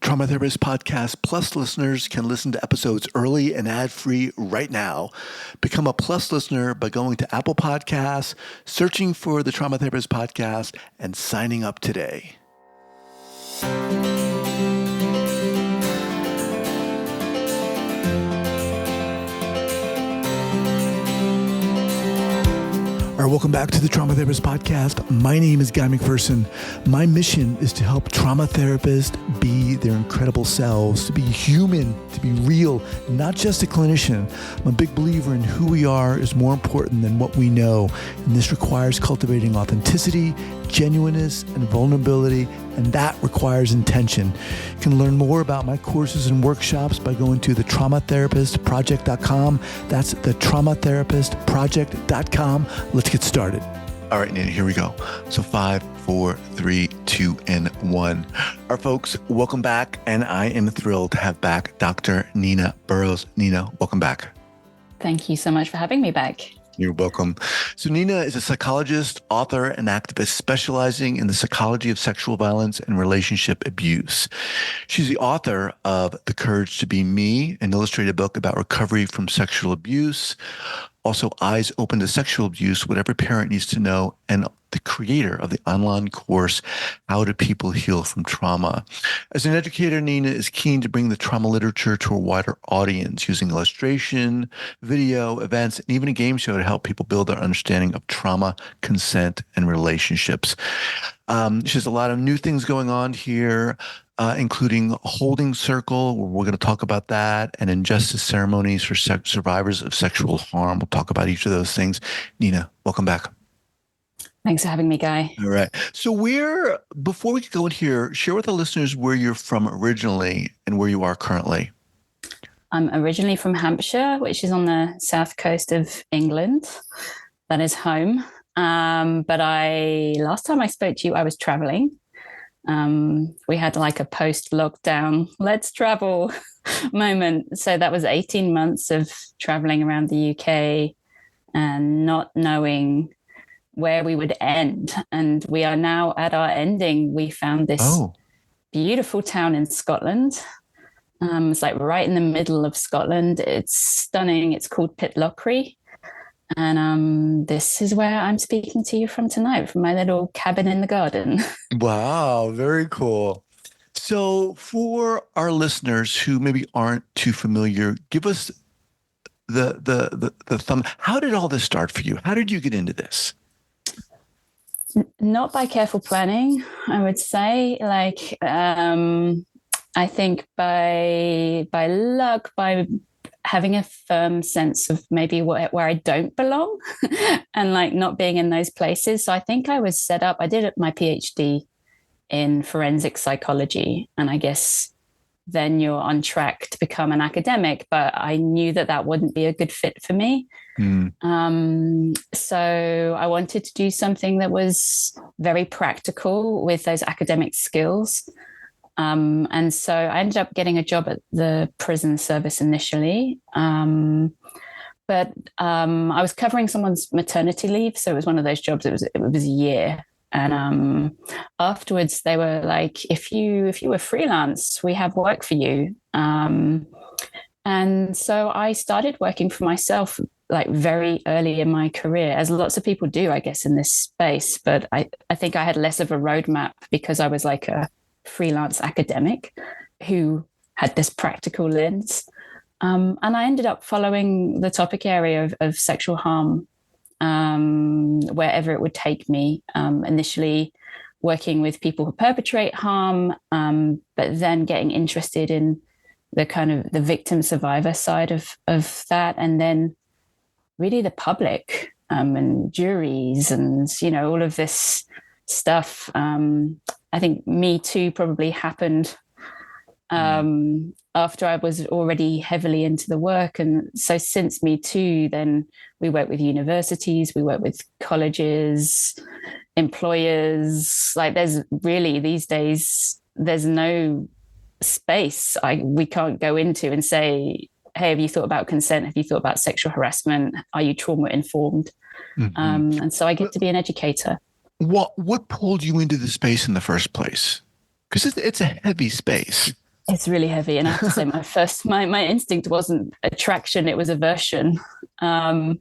Trauma Therapist Podcast Plus listeners can listen to episodes early and ad-free right now. Become a Plus listener by going to Apple Podcasts, searching for the Trauma Therapist Podcast, and signing up today. All right, welcome back to the Trauma Therapist Podcast. My name is Guy McPherson. My mission is to help trauma therapists be their incredible selves, to be human, to be real, not just a clinician. I'm a big believer in who we are is more important than what we know. And this requires cultivating authenticity, genuineness, and vulnerability, and that requires intention. You can learn more about my courses and workshops by going to thetraumatherapistproject.com. That's thetraumatherapistproject.com. Let's get started. All right, Nina, here we go. So 5, 4, 3, 2, and 1. Our folks, welcome back. And I am thrilled to have back Dr. Nina Burrowes. Nina, welcome back. Thank you so much for having me back. You're welcome. So Nina is a psychologist, author, and activist specializing in the psychology of sexual violence and relationship abuse. She's the author of The Courage to Be Me, an illustrated book about recovery from sexual abuse. Also, Eyes Open to Sexual Abuse, What Every Parent Needs to Know, and the creator of the online course, How Do People Heal from Trauma? As an educator, Nina is keen to bring the trauma literature to a wider audience using illustration, video, events, and even a game show to help people build their understanding of trauma, consent, and relationships. She has a lot of new things going on here, including Holding Circle, where we're going to talk about that, and Injustice Ceremonies for Survivors of Sexual Harm. We'll talk about each of those things. Nina, welcome back. Thanks for having me, Guy. All right. So before we go in here, share with the listeners where you're from originally and where you are currently. I'm originally from Hampshire, which is on the south coast of England. That is home. But last time I spoke to you, I was traveling. We had like a post-lockdown, let's travel moment. So that was 18 months of traveling around the UK and not knowing where we would end. And we are now at our ending. We found this beautiful town in Scotland. It's like right in the middle of Scotland. It's stunning. It's called Pitlochry. And this is where I'm speaking to you from tonight, from my little cabin in the garden. Wow, very cool. So for our listeners who maybe aren't too familiar, give us the thumb. How did all this start for you? How did you get into this? Not by careful planning, I would say. I think by luck, by having a firm sense of maybe where I don't belong and like not being in those places. So I think I was set up. I did my PhD in forensic psychology, and I guess then you're on track to become an academic, but I knew that wouldn't be a good fit for me. So I wanted to do something that was very practical with those academic skills. And so I ended up getting a job at the prison service initially. But I was covering someone's maternity leave. So it was one of those jobs, it was a year. And afterwards they were like, if you were freelance, we have work for you. And so I started working for myself like very early in my career, as lots of people do, I guess, in this space. But I think I had less of a roadmap because I was like a freelance academic who had this practical lens. And I ended up following the topic area of sexual harm wherever it would take me, initially working with people who perpetrate harm, but then getting interested in the kind of the victim survivor side of that. And then really the public and juries and, all of this stuff. I think Me Too probably happened after I was already heavily into the work. And so since Me Too, then we work with universities, we work with colleges, employers. Like there's really these days, there's no space we can't go into and say, hey, have you thought about consent? Have you thought about sexual harassment? Are you trauma informed? And so I get to be an educator. What pulled you into the space in the first place? Because it's a heavy space. It's really heavy. And I have to say, my instinct wasn't attraction, it was aversion. Um,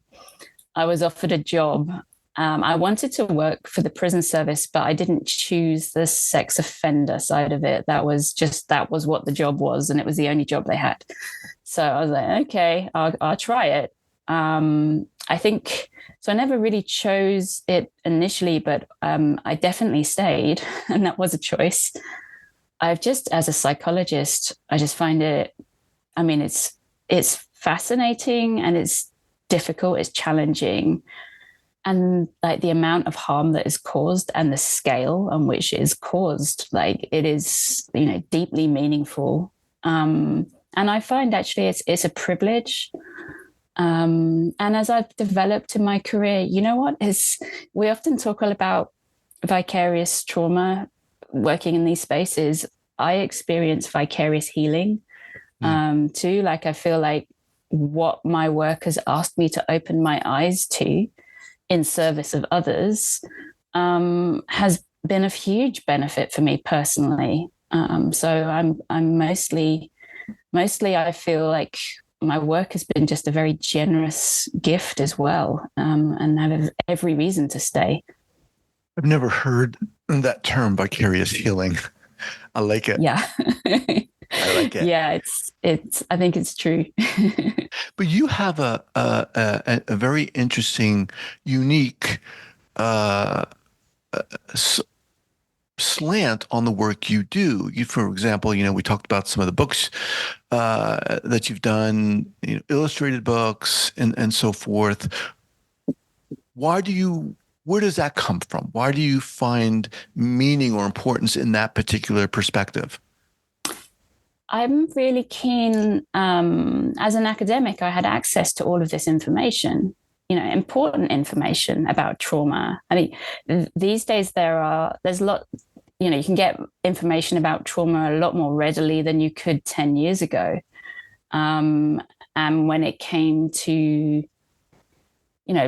I was offered a job. I wanted to work for the prison service, but I didn't choose the sex offender side of it. That was what the job was. And it was the only job they had. So I was like, okay, I'll try it. I think so. I never really chose it initially, but I definitely stayed, and that was a choice. As a psychologist, I just find it. I mean, it's fascinating and it's difficult, it's challenging, and like the amount of harm that is caused and the scale on which it is caused, like it is, deeply meaningful. And I find actually it's a privilege. And as I've developed in my career, you know what is we often talk all about vicarious trauma working in these spaces. I experience vicarious healing too. Like I feel like what my work has asked me to open my eyes to in service of others has been of huge benefit for me personally. So I'm mostly I feel like my work has been just a very generous gift as well, and I have every reason to stay. I've never heard that term, vicarious healing. I like it. Yeah. I like it. Yeah, it's I think it's true. But you have a very interesting, unique uh, slant on the work you do. For example, we talked about some of the books that you've done, illustrated books and so forth. Where does that come from? Why do you find meaning or importance in that particular perspective? I'm really keen. As an academic, I had access to all of this information, important information about trauma. I mean, these days there's a lot, you can get information about trauma a lot more readily than you could 10 years ago. And when it came to,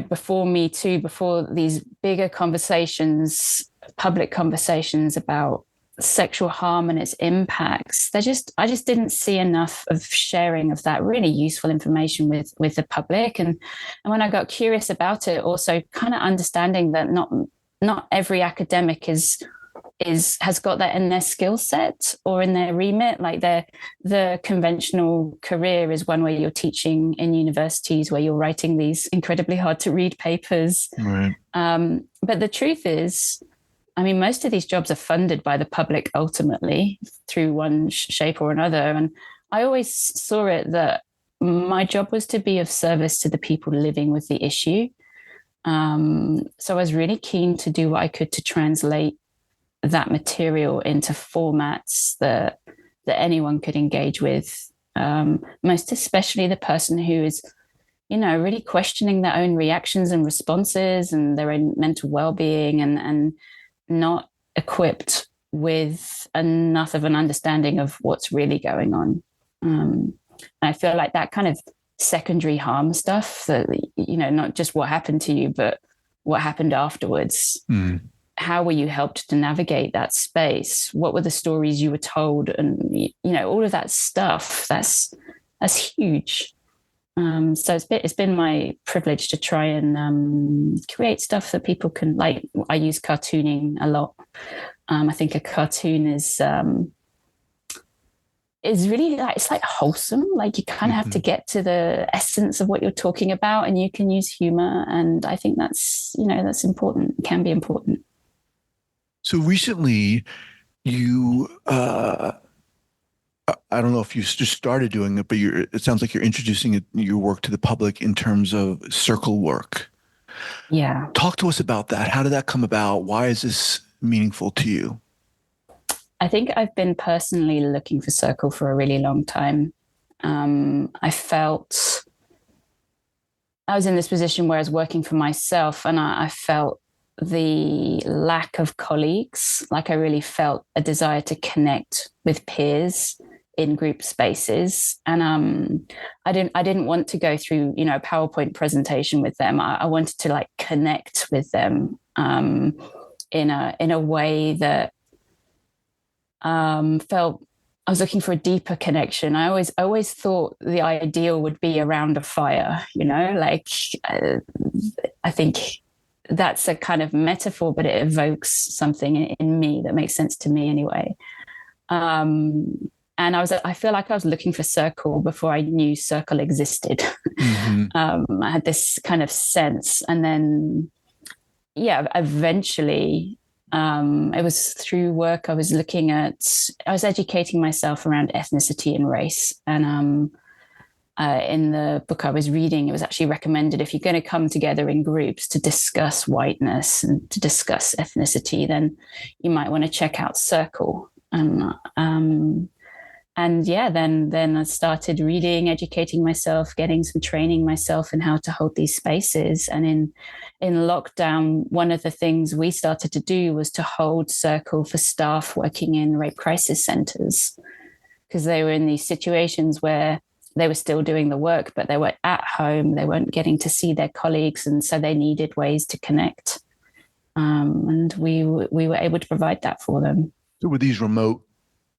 before Me Too, before these bigger conversations, public conversations about sexual harm and its impacts, I just didn't see enough of sharing of that really useful information with the public. And when I got curious about it, also kind of understanding that not every academic has got that in their skill set or in their remit. Like the conventional career is one where you're teaching in universities, where you're writing these incredibly hard to read papers. Right. But the truth is, I mean, most of these jobs are funded by the public ultimately through one shape or another. And I always saw it that my job was to be of service to the people living with the issue. So I was really keen to do what I could to translate that material into formats that anyone could engage with, most especially the person who is, really questioning their own reactions and responses and their own mental well-being and not equipped with enough of an understanding of what's really going on. And I feel like that kind of secondary harm stuff that, not just what happened to you, but what happened afterwards. Mm. How were you helped to navigate that space? What were the stories you were told? And, all of that stuff, that's huge. So it's been my privilege to try and create stuff that people can like. I use cartooning a lot. I think a cartoon is really it's like wholesome. Like you kind of have to get to the essence of what you're talking about, and you can use humor. And I think that's important. It can be important. So recently, you I don't know if you just started doing it, but it sounds like you're introducing your work to the public in terms of circle work. Yeah. Talk to us about that. How did that come about? Why is this meaningful to you? I think I've been personally looking for circle for a really long time. I felt I was in this position where I was working for myself, and I felt the lack of colleagues. Like I really felt a desire to connect with peers in group spaces, and I didn't want to go through a PowerPoint presentation with them. I wanted to like connect with them in a way that felt I was looking for a deeper connection. I always thought the ideal would be around a fire, like I think that's a kind of metaphor, but it evokes something in me that makes sense to me anyway. And I feel like I was looking for circle before I knew circle existed. Hmm. I had this kind of sense. And then, yeah, eventually, it was through work. I was educating myself around ethnicity and race. And in the book I was reading, it was actually recommended if you're going to come together in groups to discuss whiteness and to discuss ethnicity, then you might want to check out Circle. And yeah, then I started reading, educating myself, getting some training myself in how to hold these spaces. And in lockdown, one of the things we started to do was to hold Circle for staff working in rape crisis centers, because they were in these situations where they were still doing the work, but they were at home. They weren't getting to see their colleagues, and so they needed ways to connect. And we were able to provide that for them. So were these remote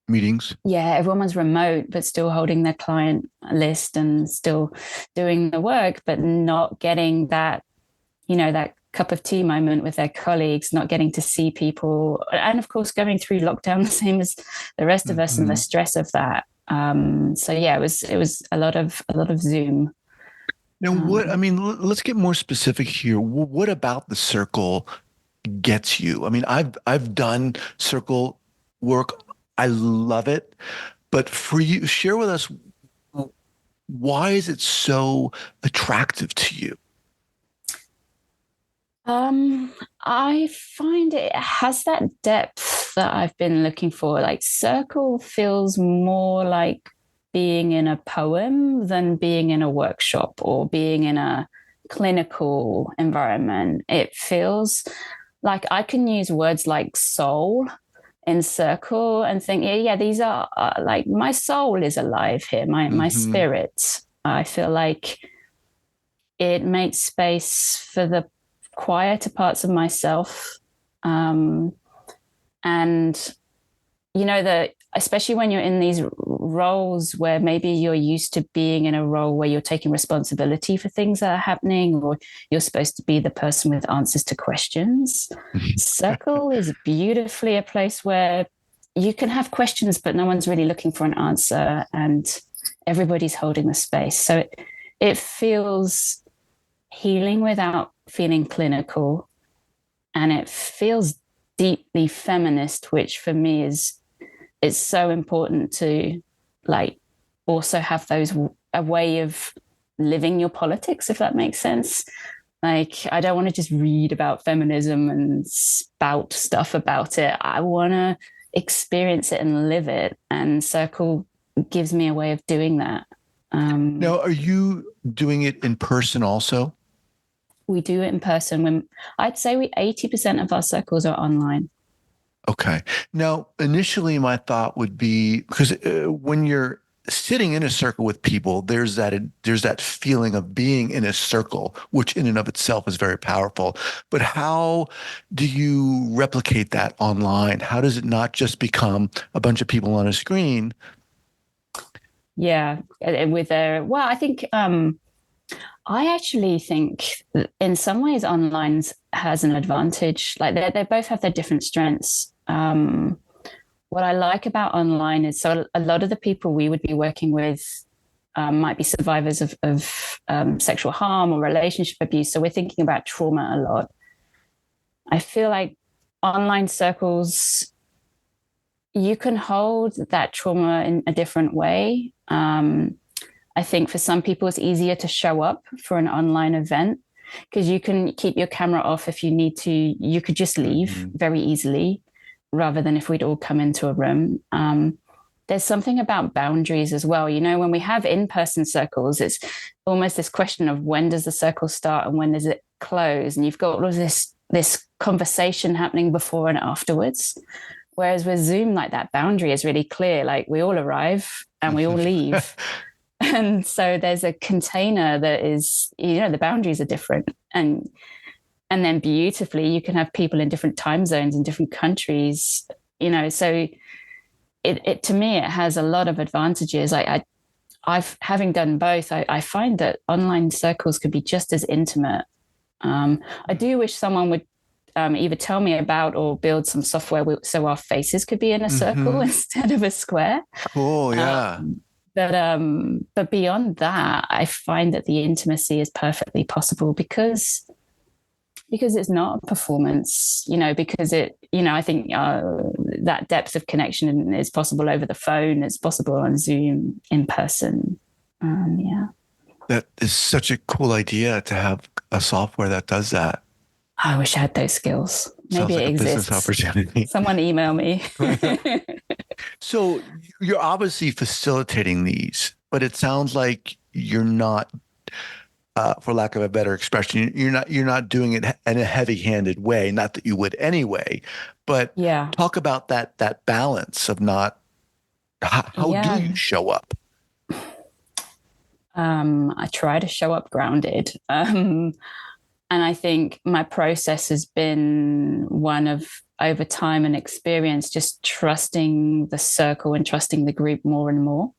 meetings? Yeah, everyone was remote, but still holding their client list and still doing the work, but not getting that, that cup of tea moment with their colleagues, not getting to see people. And of course, going through lockdown, the same as the rest of us, and the stress of that. So yeah, it was a lot of Zoom. Now, let's get more specific here. What about the circle gets you? I mean, I've done circle work. I love it. But for you, share with us, why is it so attractive to you? I find it has that depth that I've been looking for. Like Circle feels more like being in a poem than being in a workshop or being in a clinical environment. It feels like I can use words like soul in Circle and think, yeah, these are like my soul is alive here, my Hmm. spirit. I feel like it makes space for the quieter parts of myself. And that especially when you're in these roles where maybe you're used to being in a role where you're taking responsibility for things that are happening, or you're supposed to be the person with answers to questions. Circle is beautifully a place where you can have questions, but no one's really looking for an answer, and everybody's holding the space. So it feels healing without feeling clinical, and it feels deeply feminist, which for me is so important to like also have a way of living your politics, if that makes sense. Like, I don't want to just read about feminism and spout stuff about it. I want to experience it and live it. And Circle gives me a way of doing that. Now, are you doing it in person also? We do it in person. I'd say 80% of our circles are online. Okay. Now, initially, my thought would be because when you're sitting in a circle with people, there's that feeling of being in a circle, which in and of itself is very powerful. But how do you replicate that online? How does it not just become a bunch of people on a screen? Yeah, well, I think I actually think in some ways online has an advantage. Like they both have their different strengths. What I like about online is, so a lot of the people we would be working with might be survivors of sexual harm or relationship abuse. So we're thinking about trauma a lot. I feel like online circles, you can hold that trauma in a different way. I think for some people, it's easier to show up for an online event because you can keep your camera off if you need to. You could just leave very easily rather than if we'd all come into a room. There's something about boundaries as well. When we have in-person circles, it's almost this question of when does the circle start and when does it close? And you've got all of this conversation happening before and afterwards. Whereas with Zoom, like that boundary is really clear. Like we all arrive and we all leave. And so there's a container that is, the boundaries are different. And then beautifully, you can have people in different time zones in different countries, so it to me, it has a lot of advantages. I've having done both, I find that online circles could be just as intimate. I do wish someone would either tell me about or build some software so our faces could be in a circle instead of a square. Cool. Yeah. But beyond that, I find that the intimacy is perfectly possible because it's not a performance, because I think that depth of connection is possible over the phone. It's possible on Zoom, in person. Yeah. That is such a cool idea to have a software that does that. I wish I had those skills. Sounds Maybe like it a business exists. opportunity. Someone email me. So you're obviously facilitating these, but it sounds like you're not, for lack of a better expression, you're not doing it in a heavy-handed way. Not that you would anyway, but Yeah. talk about that balance of not. How Yeah. do you show up? I try to show up grounded. And I think my process has been one of, over time and experience, just trusting the circle and trusting the group more and more.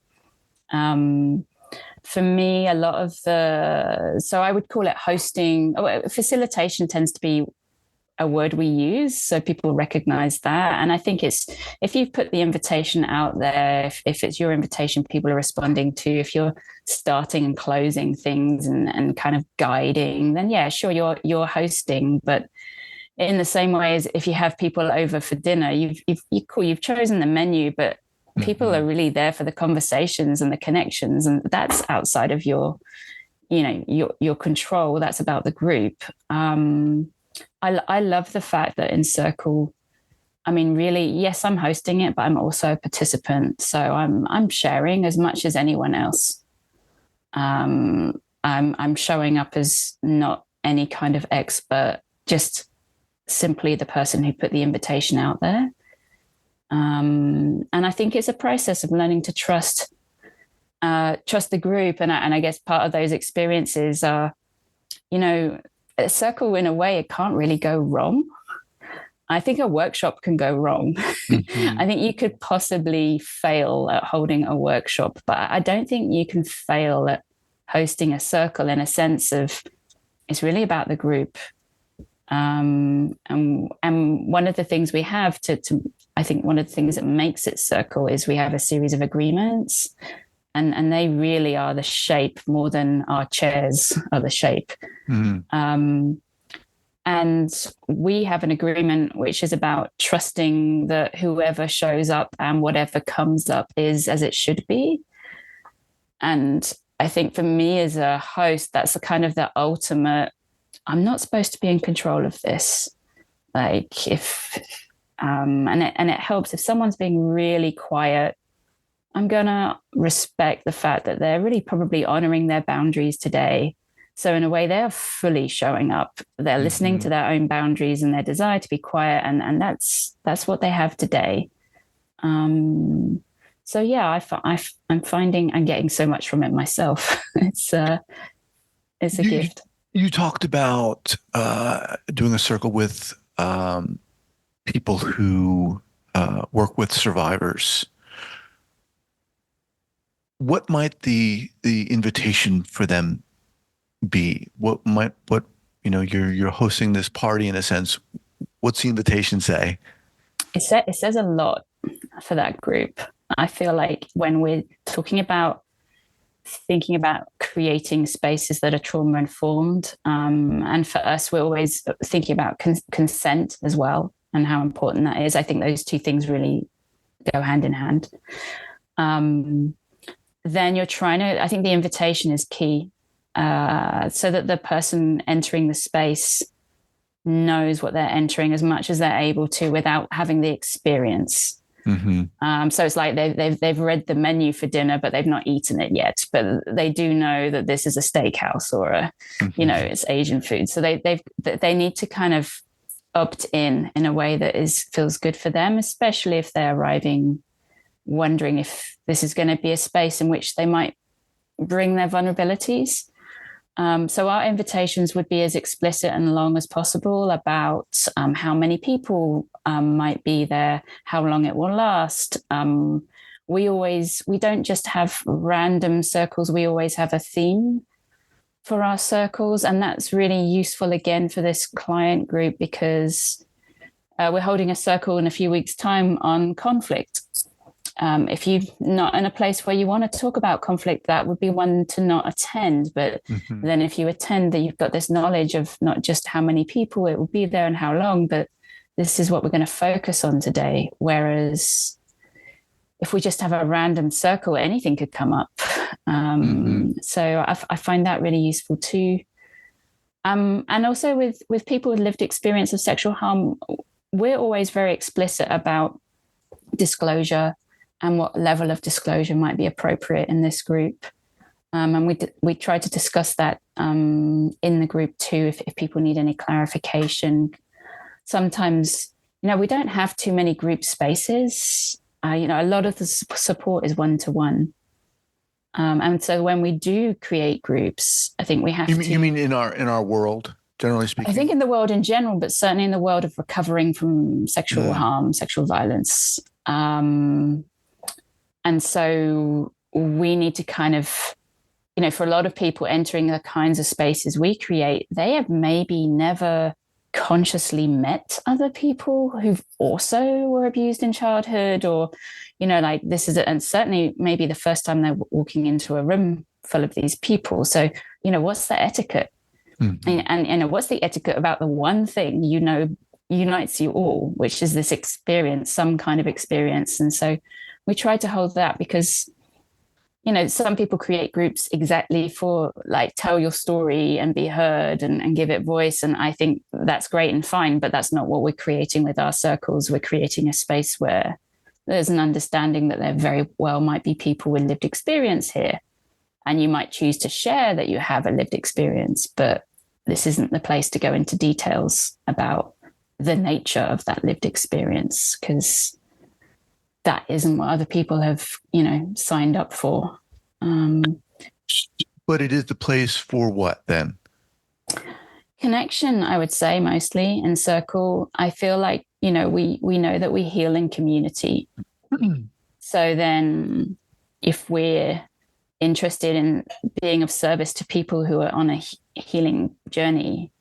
For me, a lot of so I would call it hosting. Facilitation tends to be a word we use, so people recognize that. And I think it's, if you've put the invitation out there, if it's your invitation people are responding to, if you're starting and closing things and kind of guiding, then yeah, sure, you're hosting. But in the same way as if you have people over for dinner, you've chosen the menu, but people are really there for the conversations and the connections, and that's outside of your control. That's about the group. I love the fact that in Circle, I mean, really, yes, I'm hosting it, but I'm also a participant. So I'm sharing as much as anyone else. I'm showing up as not any kind of expert, just simply the person who put the invitation out there. And I think it's a process of learning to trust the group. And I guess part of those experiences are, a Circle, in a way, it can't really go wrong. I think a workshop can go wrong. I think you could possibly fail at holding a workshop, but I don't think you can fail at hosting a Circle, in a sense of it's really about the group. And one of the things we have I think one of the things that makes it Circle is we have a series of agreements, and they really are the shape more than our chairs are the shape. And we have an agreement which is about trusting that whoever shows up and whatever comes up is as it should be. And I think for me as a host, that's kind of the ultimate, I'm not supposed to be in control of this. Like and it helps if someone's being really quiet. I'm going to respect the fact that they're really probably honoring their boundaries today. So in a way, they're fully showing up. They're listening to their own boundaries and their desire to be quiet. And that's what they have today. So yeah, I'm finding I'm getting so much from it myself. It's a gift. You talked about doing a Circle with people who work with survivors. What might the invitation for them be? You're hosting this party in a sense. What's the invitation say? It says a lot for that group. I feel like when we're thinking about creating spaces that are trauma informed, and for us, we're always thinking about consent as well and how important that is. I think those two things really go hand in hand. Then you're trying to, I think the invitation is key, so that the person entering the space knows what they're entering as much as they're able to without having the experience. So it's like they've read the menu for dinner, but they've not eaten it yet. But they do know that this is a steakhouse or it's Asian food. So they need to kind of opt in a way that feels good for them, especially if they're arriving wondering if this is going to be a space in which they might bring their vulnerabilities. So our invitations would be as explicit and long as possible about how many people might be there, how long it will last. We don't just have random circles. We always have a theme for our circles, and that's really useful again for this client group because we're holding a circle in a few weeks' time on conflict. If you're not in a place where you want to talk about conflict, that would be one to not attend. But then if you attend, that you've got this knowledge of not just how many people it will be there and how long, but this is what we're going to focus on today. Whereas if we just have a random circle, anything could come up. So I find that really useful too. And also with people with lived experience of sexual harm, we're always very explicit about disclosure and what level of disclosure might be appropriate in this group. And we try to discuss that in the group too, if people need any clarification. Sometimes, we don't have too many group spaces. A lot of the support is one-to-one. And so when we do create groups, I think we have to... You mean in our world, generally speaking? I think in the world in general, but certainly in the world of recovering from sexual harm, sexual violence. And so we need to kind of, for a lot of people entering the kinds of spaces we create, they have maybe never consciously met other people who've also were abused in childhood, or, like this is, and certainly maybe the first time they're walking into a room full of these people. So, what's the etiquette? And what's the etiquette about the one thing, unites you all, which is this experience, some kind of experience. And so we try to hold that because, some people create groups exactly for like tell your story and be heard and give it voice. And I think that's great and fine, but that's not what we're creating with our circles. We're creating a space where there's an understanding that there very well might be people with lived experience here. And you might choose to share that you have a lived experience, but this isn't the place to go into details about the nature of that lived experience, because that isn't what other people have, signed up for. But it is the place for what then? Connection, I would say, mostly in circle. I feel like, we know that we heal in community. So then if we're interested in being of service to people who are on a healing journey,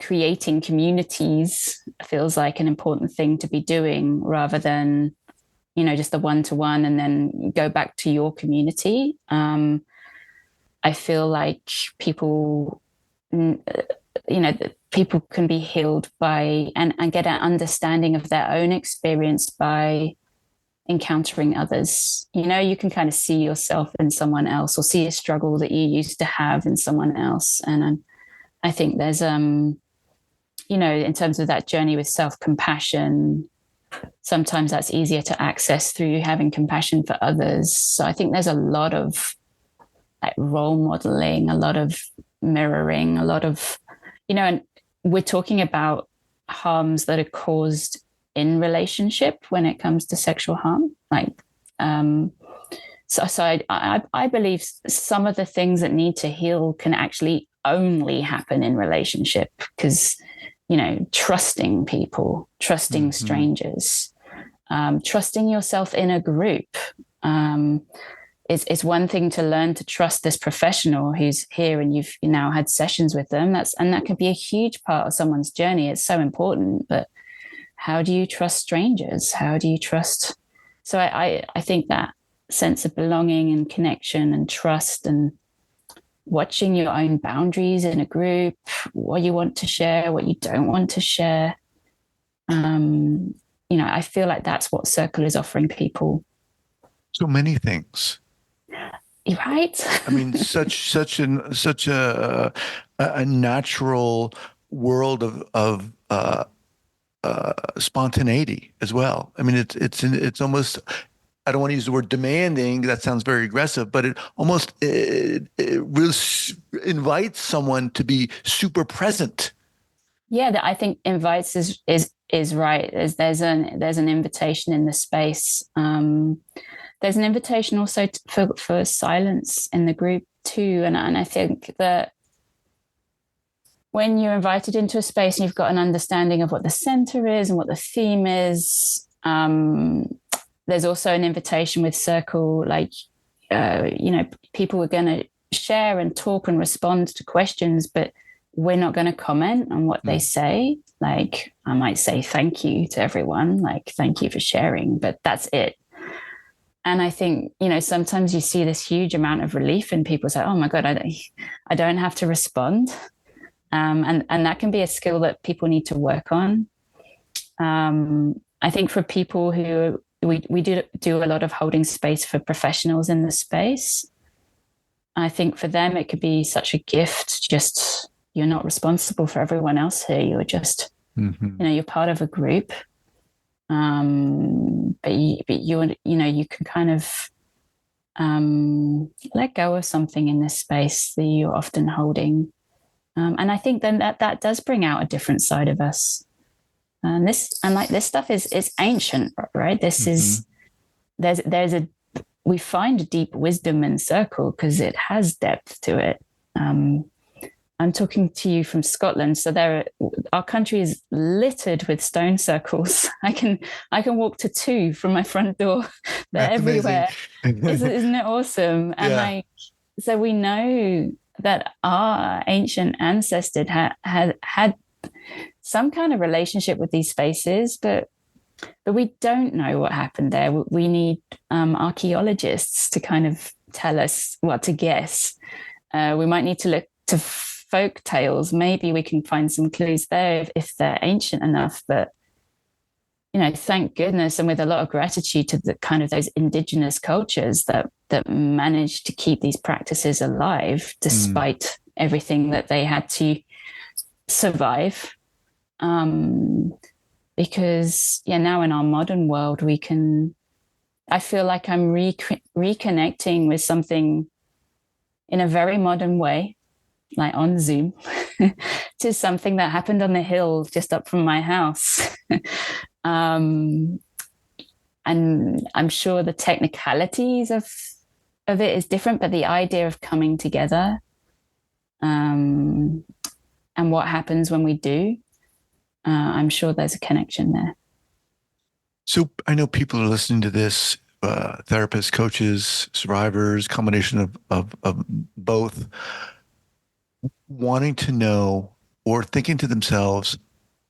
creating communities feels like an important thing to be doing, rather than, just the one-to-one and then go back to your community. I feel like people, people can be healed by and get an understanding of their own experience by encountering others. You can kind of see yourself in someone else, or see a struggle that you used to have in someone else. And I think there's, in terms of that journey with self-compassion, sometimes that's easier to access through having compassion for others. So I think there's a lot of like role modeling, a lot of mirroring, a lot of, and we're talking about harms that are caused in relationship when it comes to sexual harm. So I believe some of the things that need to heal can actually only happen in relationship, because, trusting people, trusting strangers, trusting yourself in a group. It's one thing to learn to trust this professional who's here and you've now had sessions with them. That could be a huge part of someone's journey. It's so important. But how do you trust strangers? How do you trust? So I think that sense of belonging and connection and trust, and watching your own boundaries in a group, what you want to share, what you don't want to share. I feel like that's what Circle is offering people. So many things. Right? I mean, such a natural world of spontaneity as well. I mean, it's almost, I don't want to use the word demanding. That sounds very aggressive, but it almost it really invites someone to be super present. Yeah, I think invites is right. There's an invitation in the space. There's an invitation also for silence in the group. too. And I think that when you're invited into a space and you've got an understanding of what the center is and what the theme is, there's also an invitation with Circle, like, people are going to share and talk and respond to questions, but we're not going to comment on what they say. Like, I might say thank you to everyone, like, thank you for sharing, but that's it. And I think, sometimes you see this huge amount of relief in people say, oh my God, I don't have to respond. And that can be a skill that people need to work on. I think for people who we do a lot of holding space for professionals in the space, I think for them it could be such a gift. Just, you're not responsible for everyone else here. You're just, you're part of a group. But you can kind of let go of something in this space that you're often holding. And I think then that does bring out a different side of us. And this stuff is ancient, right? This is, we find a deep wisdom in Circle because it has depth to it. I'm talking to you from Scotland, so our country is littered with stone circles. I can walk to 2 from my front door. They're That's everywhere. amazing. Isn't it awesome? And so we know that our ancient ancestors had some kind of relationship with these spaces, but we don't know what happened there. We need archaeologists to kind of tell us what to guess. We might need to look to folk tales. Maybe we can find some clues there if they're ancient enough. But thank goodness, and with a lot of gratitude to the kind of those indigenous cultures that managed to keep these practices alive despite everything that they had to survive. Because now in our modern world, I feel like I'm reconnecting with something in a very modern way, like on Zoom, to something that happened on the hill just up from my house. And I'm sure the technicalities of it is different, but the idea of coming together, and what happens when we do, I'm sure there's a connection there. So I know people are listening to this, therapists, coaches, survivors, combination of both, wanting to know or thinking to themselves,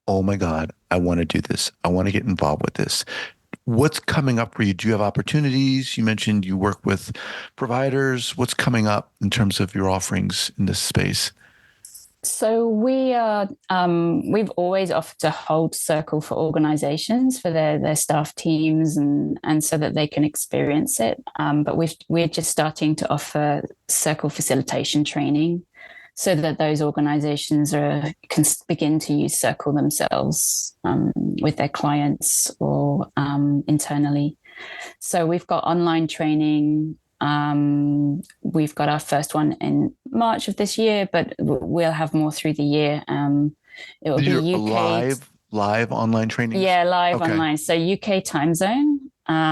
oh my God, I want to do this. I want to get involved with this. What's coming up for you? Do you have opportunities? You mentioned you work with providers. What's coming up in terms of your offerings in this space? So we've always offered to hold Circle for organizations, for their staff teams, and so that they can experience it. But we're just starting to offer Circle facilitation training so that those organizations can begin to use Circle themselves with their clients or internally. So we've got online training. We've got our first one in March of this year, but we'll have more through the year. It will be UK live online training. Yeah, live online. So UK time zone. But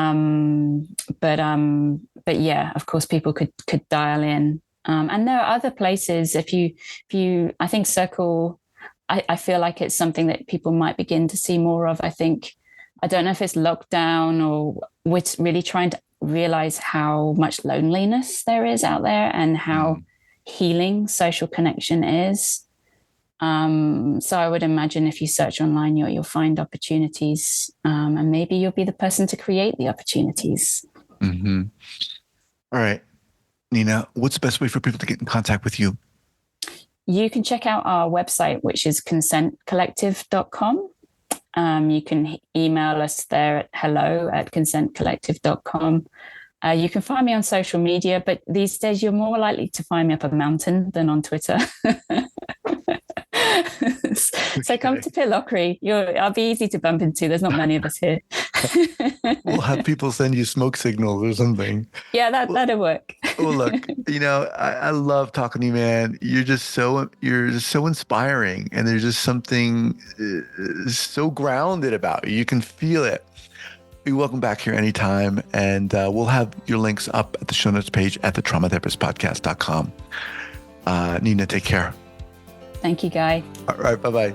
yeah, of course, people could dial in. And there are other places. If you, I think Circle, I feel like it's something that people might begin to see more of. I don't know if it's lockdown or we're really trying to realize how much loneliness there is out there and how healing social connection is. So I would imagine if you search online, you'll find opportunities, and maybe you'll be the person to create the opportunities. Mm-hmm. All right, Nina, what's the best way for people to get in contact with you? You can check out our website, which is consentcollective.com. You can email us there at hello@consentcollective.com. You can find me on social media, but these days you're more likely to find me up a mountain than on Twitter. So come to Pitlochry. I'll be easy to bump into. There's not many of us here. We'll have people send you smoke signals or something. Yeah, that'll work. Well, look, I love talking to you, man. You're just so inspiring, and there's just something so grounded about you. You can feel it. You're welcome back here anytime. And we'll have your links up at the show notes page at thetraumatherapistpodcast.com. Nina, take care. Thank you, Guy. All right. Bye-bye.